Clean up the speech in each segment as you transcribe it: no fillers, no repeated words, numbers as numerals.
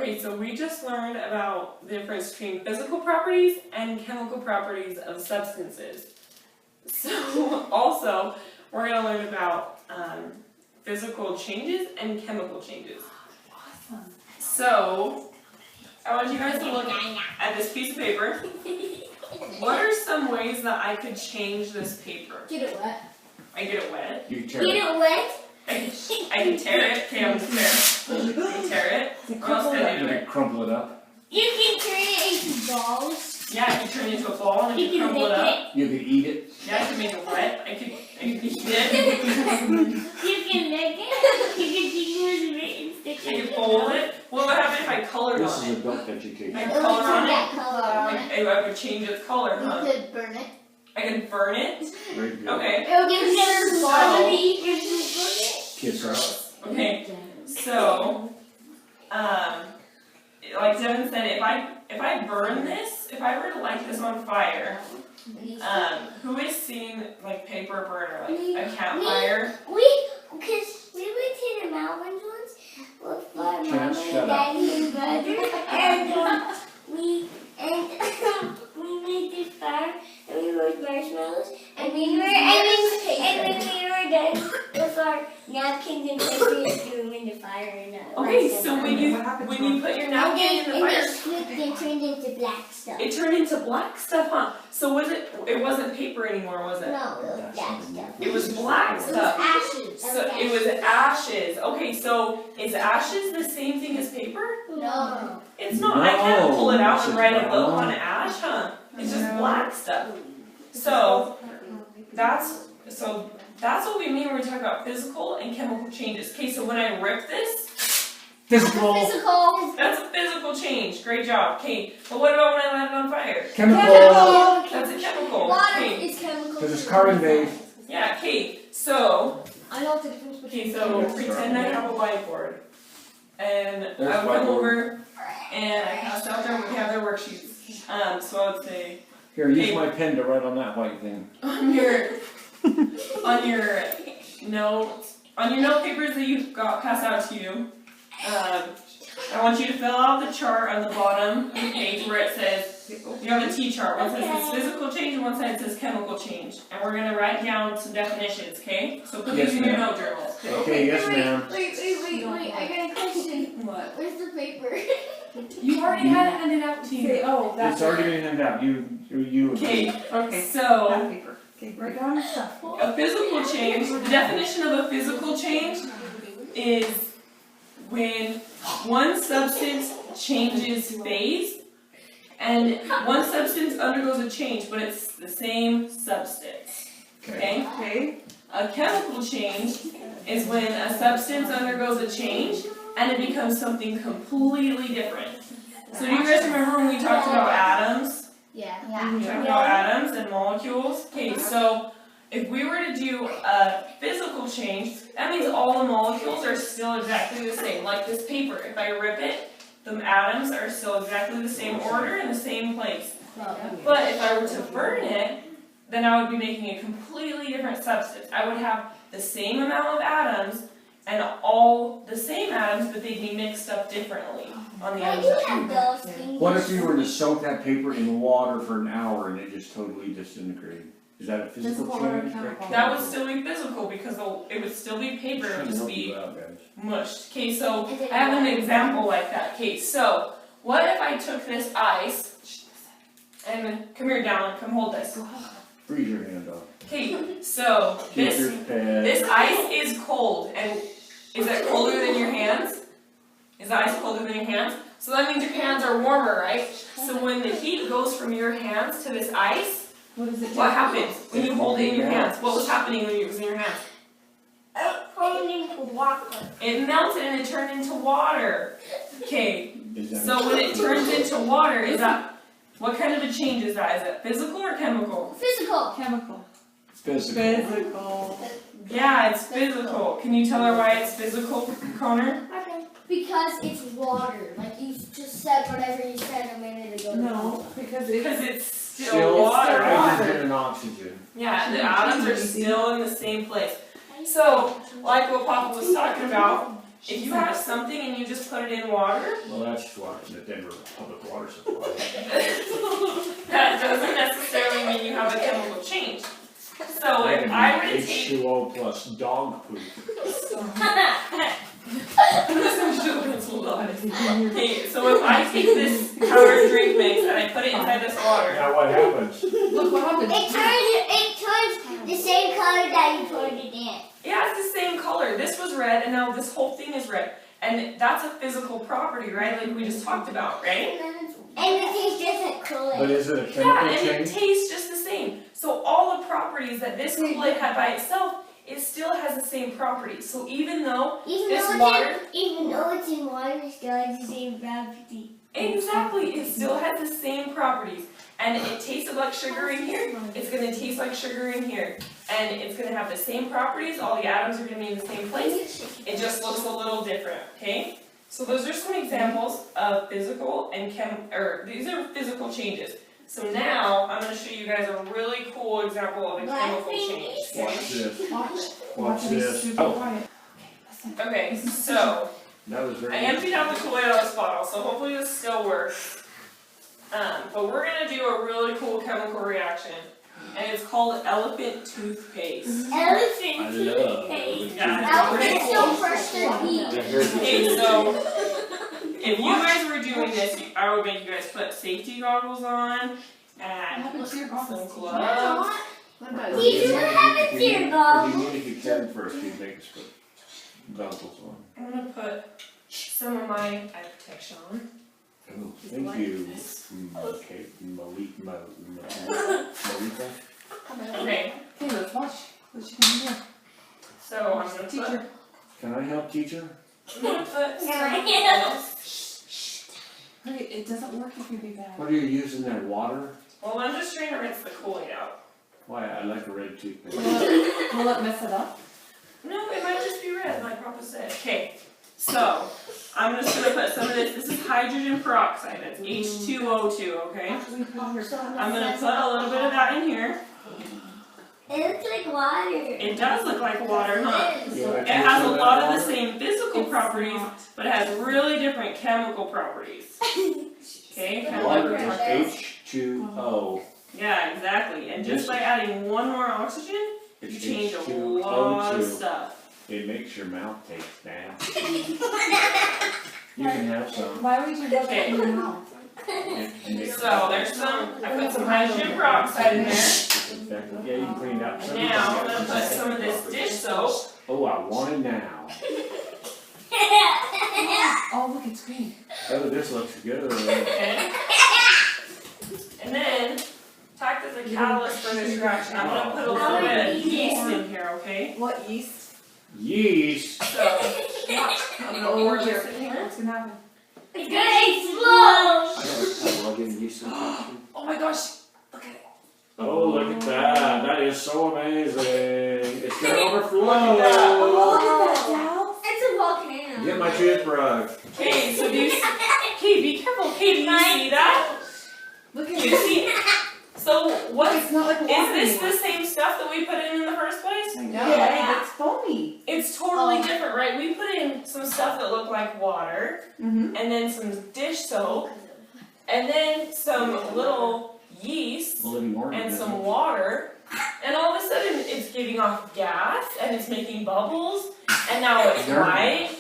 Okay, so we just learned about the difference between physical properties and chemical properties of substances. So also, we're going to learn about physical changes and chemical changes. Awesome. So, I want you guys to look at this piece of paper. What are some ways that I could change this paper? Get it wet. I get it wet. You tear Get it. it wet. I can tear it. Okay, I'm gonna tear it. I can tear it. What else can I do You to can it? crumple it up. You can turn it into balls. Yeah, I can turn it into a ball and I You can can crumble it make up. You can eat it. Yeah, I can make it wet. I could eat it. You can make it. You can use it and stick I it. can fold it. What would happen if I colored This on is it? adult education. I It can would color on turn it. that color on it. I would change its color, huh? You could burn it. I can burn it. Very good. Okay. It will give you So- quality. You can burn it. Kiss her. Okay. So, like Devin said, if I burn this, if I were to light this on fire, who has seen like paper burner, like a campfire? Because we went to the mountains once with my mom Chance, and shut up. daddy and brother, and we made this fire, and we rolled marshmallows, and when we were done with our napkins and paper, we threw them in the fire and Okay, so when you put your napkin in the and fire, they slipped and turned into black stuff. it turned into black stuff, huh? So it wasn't paper anymore, was it? No, it was black stuff. It was black It was stuff. ashes. So it was ashes. Okay, so is ashes the same thing as paper? No. It's not. I can't pull it out and No, write a it's book brown. on ash, huh? It's just black stuff. So that's what we mean when we talk about physical and chemical changes. Okay, so when I rip this, Physical. Physical. that's a physical change. Great job. Okay, but what about when I light it on fire? Chemical. That's a chemical. Water Okay, is chemical. Because it's carbon based. yeah. Okay, so I know the difference between. so pretend I have a whiteboard, and There's I would come whiteboard. over and I pass out we have their worksheets. So I would say Here, use Okay. my pen to write on that white thing. on your note papers that you got passed out to you, I want you to fill out the chart on the bottom of the page where it says you have a T chart. One side says physical change and one side says chemical change, and we're gonna write down some definitions. Okay? So put Yes, these in your ma'am. note journals. Okay? Okay, yes ma'am. Wait, I got a question. What? Where's the paper? You already had it handed out to you. Oh, It's already been handed out. You. Okay. Okay. So. That paper. Okay, write down your stuff. A physical change, the definition of a physical change is when one substance changes phase and one substance undergoes a change, but it's the same substance. Okay? Okay. A chemical change is when a substance undergoes a change and it becomes something completely different. So do you guys remember when we talked about atoms? Yeah. We talked about atoms and molecules. Okay, so if we were to do a physical change, that means all the molecules are still exactly the same. Like this paper, if I rip it, the atoms are still exactly the same order in the same place. But if I were to burn it, then I would be making a completely different substance. I would have the same amount of atoms and all the same atoms, but they'd be mixed up differently on the I other do side. have those things. What if you were to soak that paper in water for an hour and it just totally disintegrated? Is that a physical Physical or change? chemical? That would still be physical because it would still be paper, it would just be mushed. Okay, so I have an example like that. Okay, so what if I took this ice and come here, Dallin, come hold this. Freeze your hand off. Okay, so Keep this your pen. this ice is cold, and is it colder than your hands? Is the ice colder than your hands? So that means your hands are warmer, right? So when the heat goes from your hands to this ice, What does it do? what happens when you hold it in your hands? What was happening when it was in your hands? It melted and it turned into water. Okay, Is that so when it turns into water, is that, what kind of a change is that? Is it physical or chemical? Physical. Chemical. physical? Physical. Yeah, it's physical. Can you tell her why it's physical, Connor? Okay. Because it's water. Like you just said whatever you said a minute ago. No, because Because it's it's still water. Hydrogen and oxygen. Yeah, the atoms are still in the same place. So, like what Papa was talking about, If you have something and you just put it in water, Well, that's what the Denver Public Water Supply. that doesn't necessarily mean you have a chemical change. So if I were to take H2O plus dog poop. Okay, so if I take this powdered drink mix and I put it inside this water, Now what happens? Look what happened. It turns the same color that you poured it in. yeah, it's the same color. This was red and now this whole thing is red. And that's a physical property, right? Like we just talked about, right? And the taste doesn't cool But it. is it a Yeah, chemical and it change? tastes just the same. So all the properties that this Kool-Aid had by itself, it still has the same properties. So even though this water, Even though it's in water, it still has the same gravity. exactly, it still has the same properties. And it tasted like sugar in here, it's gonna taste like sugar in here. And it's gonna have the same properties, all the atoms are gonna be in the same place. It just looks a little different, okay? So those are some examples of physical and these are physical changes. So now, I'm gonna show you guys a really cool example of a chemical change. Watch this. Watch Watch be this. super Oh, quiet. Okay, listen. Okay, so, that was very. I emptied out the Kool-Aid out of this bottle, so hopefully this still works. But we're gonna do a really cool chemical reaction, and it's called elephant toothpaste. Elephant I love toothpaste. Yeah, it's pretty Elephant cool. so fresh to eat. Okay, so, if you guys were doing this, I would make you guys put safety goggles on, What and happened to your some goggles? gloves. What about Teacher, you? what happened to your goggles? What do you mean if you cared first, you'd make us put goggles on? I'm gonna put some of my eye protection on. Oh, thank you, okay, Malika. Okay, Okay, let's watch. What you gonna so I'm gonna do? put, Teacher. Can I help, teacher? I'm gonna put some Yeah. gloves. Hurry, it doesn't work if you do that. What are you using there, water? Well, I'm just trying to rinse the Kool-Aid out. Why, I like a red toothpaste. Will it mess it up? No, it might just be red, like Papa said. Okay, so I'm just gonna put some of this. This is hydrogen peroxide. That's H2O2. Okay. Actually, put on your I'm gonna put a little bit of that in here. It looks like water. It does look like water, huh? It is. You wanna It has a taste lot that of the water? same physical properties, but it has really different chemical properties. Okay, kind of like Water we're talking is about. H2O. Yeah, exactly. And just by adding one more oxygen, you It's change a lot of H2O2. stuff. It makes your mouth taste nasty. You can have some. Why would you rub it in your mouth? It makes So there's some. I put some hydrogen peroxide in there. Yeah, you can clean it up. And now I'm gonna put some of this dish soap. Oh, I want it now. Oh, look, it's green. Oh, this looks good. Okay. And then, tact as a catalyst for this reaction, I'm gonna put a little bit of yeast in here, okay? What yeast? Yeast. So, I'm gonna pour this in here. What's gonna happen? It's gonna explode. I don't plug in use infection. Oh my gosh. Look at it. Oh, look at that. That is so amazing. It's gonna overflow. Look at that. Oh, look at that, Dal. It's a volcano. Get my toothbrush. Okay, so do you, okay, be careful, okay, do you see that? Look Do at you it. see? So what, It's not like water is this anymore. the same stuff that we put in the first place? I know, Yeah. right? It's foamy. It's totally Oh. different, right? We put in some stuff that looked like water, Mm-hmm. and then some dish soap, and then some little yeast, Living organism. and some water, and all of a sudden it's giving off gas, and it's making bubbles, and now it's white,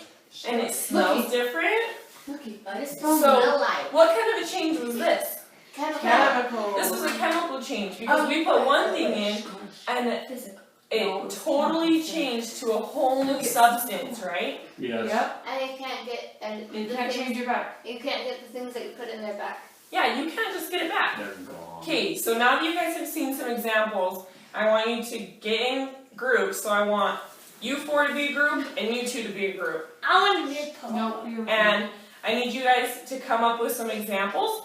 and it smells different. Looky. What does it So- smell like? What kind of a change was this? Chemical. This was a chemical change, because we put one thing in, and it totally changed to a whole new substance, right? Yes. Yep. And you can't get, and You the can't things, change your back. you can't get the things that you put in there back. Yeah, you can't just get it back. They're gone. Okay, so now that you guys have seen some examples, I want you to get in groups. So I want you four to be a group and you two to be a group. I want to be a poet. No, you're. And I need you guys to come up with some examples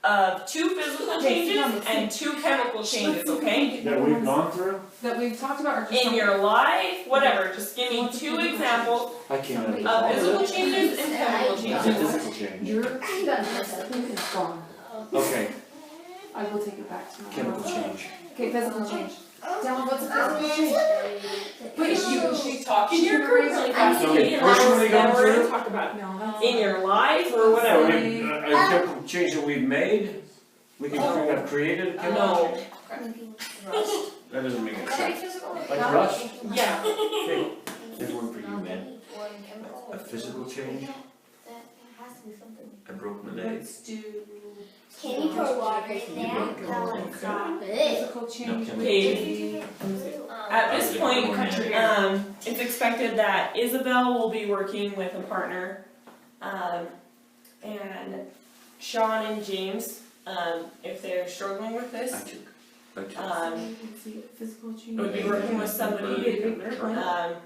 of 2 physical Okay, sit down, changes let's and 2 chemical changes, okay? That we've gone through? That we've talked about, or just In something? your life, whatever, just give me 2 examples I can't of physical changes and chemical It's a changes. physical change. Your thing is gone. Okay, I will take it back tomorrow. chemical change. Okay, physical change. Dylan, what's a physical change? Wait, she's talking to your group really fast. So Okay, and personally then we're going gonna through? talk about No, that's. in your life or So whatever. a chemical change that we've made, we can have created a chemical No. change? That doesn't make any Very sense. physical. Like rust? Yeah. Okay. There's one for you, man. One chemical. A physical change. That has to be something. I broke my leg. Let's do. Can you pour water in there? Physical change. No, would Okay. be- At this point, it's expected that Isabel will be working with a partner, and Sean and James, if they're struggling with I this, took. Let's see, physical change. would be working with somebody,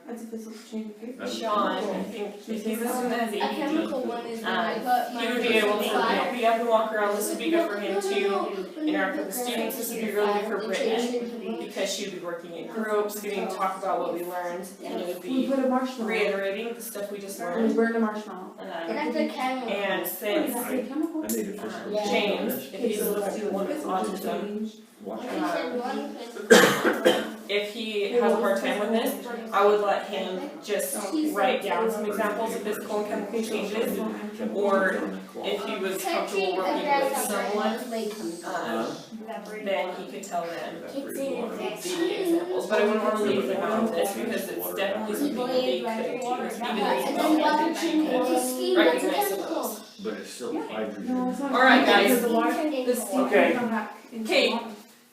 That's a physical change of paper. Sean, I think, if he's the one that has A ADD, chemical one is when I put he my. would be able to, help you up and walk around, this would be good for him too, interact with the students, this would be really good for Brittany, because she'd be working in groups, getting to talk about what we learned, and it would We be put a marshmallow. reiterating the stuff we just We learned. burned a marshmallow. That's a chemical. And since Is that a chemical? I made a physical Yeah. change. James, if he's a little bit one with autism, Change. Watch You it. said one physical. if he has a hard time with this, I would let him just write down some examples of physical and chemical changes, or if he was comfortable working with someone, then he could tell them the examples, but I wouldn't wanna leave them out of this, because it's definitely something that they could do, even if And it's then not water that change they into could steam, that's a recognize chemical. those. But it's still No, hydrogen. it's not. Alright, guys. Because the water, Steam the steam Okay. can come back into Okay. water.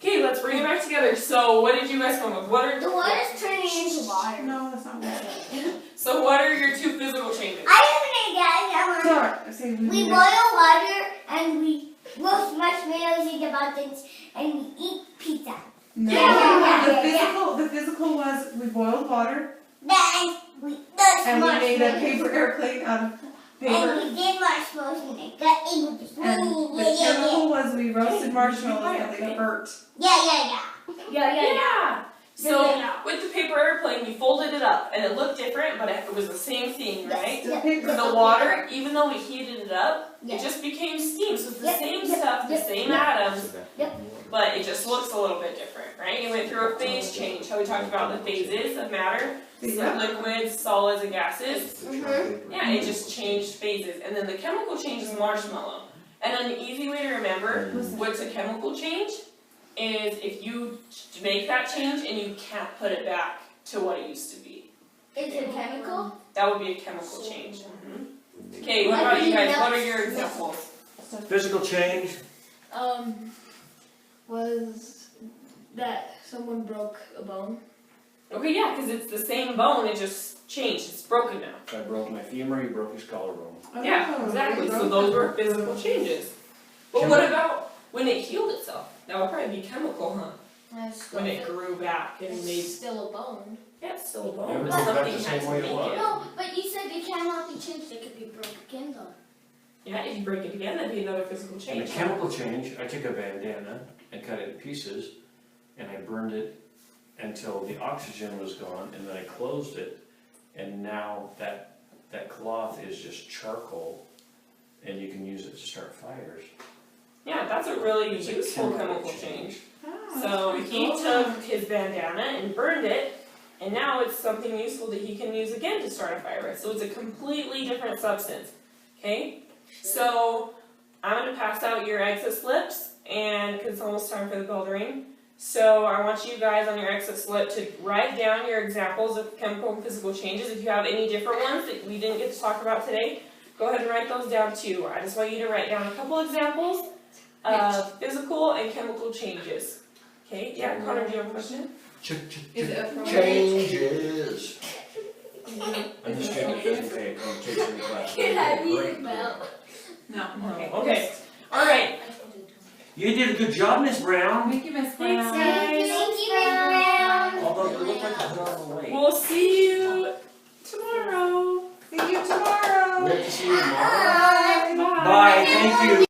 Okay, let's bring it back together, so what did you guys come up with, what are, The water's turning into water. No, that's not what I said. so what are your two physical changes? I have an idea. Sorry, I say We boil water and we roast marshmallows, eat about things, and we eat pizza. No, Yeah. the physical was we boiled water Then we roast and we made a marshmallows. paper airplane out of paper. And we did marshmallows and it got English. And the chemical was we roasted marshmallows and they hurt. Yeah. Yeah. So with the paper airplane, you folded it up, and it looked different, but it was the same thing, right? The paper. The water, even though we heated it up, Yeah. it just became steam. So it's the Yep, same yep, stuff, the yep, same yep. atoms, Yep. but it just looks a little bit different, right? It went through a phase change. How we talked about the phases of matter, so Yeah. liquids, solids, and gases. Mm-hmm. Yeah, it just changed phases, and then the chemical change is marshmallow. And an easy way to remember what's a chemical change is if you make that change and you can't put it back to what it used to be. It's a chemical. That would be a chemical change. Okay, what about you guys? What are your examples? Physical change. Was that someone broke a bone? Okay, yeah, because it's the same bone, it just changed. It's broken now. If I broke my femur, he broke his collarbone. Yeah, Oh, exactly. there So you go. those were physical changes. But what about when it healed itself? That would probably be chemical, huh? When it grew back and made. It's still a bone. Yeah, it's still a Yeah, bone, but but it's back something the had same to way it make was. it. No, but you said it cannot be changed. It could be broken again though. Yeah, if you break it again, that'd be another physical And change. the chemical change, I took a bandana and cut it in pieces, and I burned it until the oxygen was gone, and then I closed it, and now that cloth is just charcoal, and you can use it to start fires. Yeah, that's a really It's a useful chemical chemical change. change. So he took his bandana and burned it, and now it's something useful that he can use again to start a fire with. So it's a completely different substance. Okay? So I'm gonna pass out your exit slips, and because it's almost time for the bell to ring. So I want you guys on your exit slip to write down your examples of chemical and physical changes. If you have any different ones that we didn't get to talk about today, go ahead and write those down too. I just want you to write down a couple examples of physical and chemical changes. Okay, yeah, Connor, do you have a question? Is it a Changes. I'm just kidding, okay, I'm taking the class. Can I read it now? No. Okay, alright. You did a good job, Miss Brown. Thank you, Miss Thanks, Brown. guys. Thank you, Brown. Although it looked like a hell of a way. We'll see you tomorrow. See you tomorrow. We have to see you tomorrow. Bye. Bye. Bye, thank you.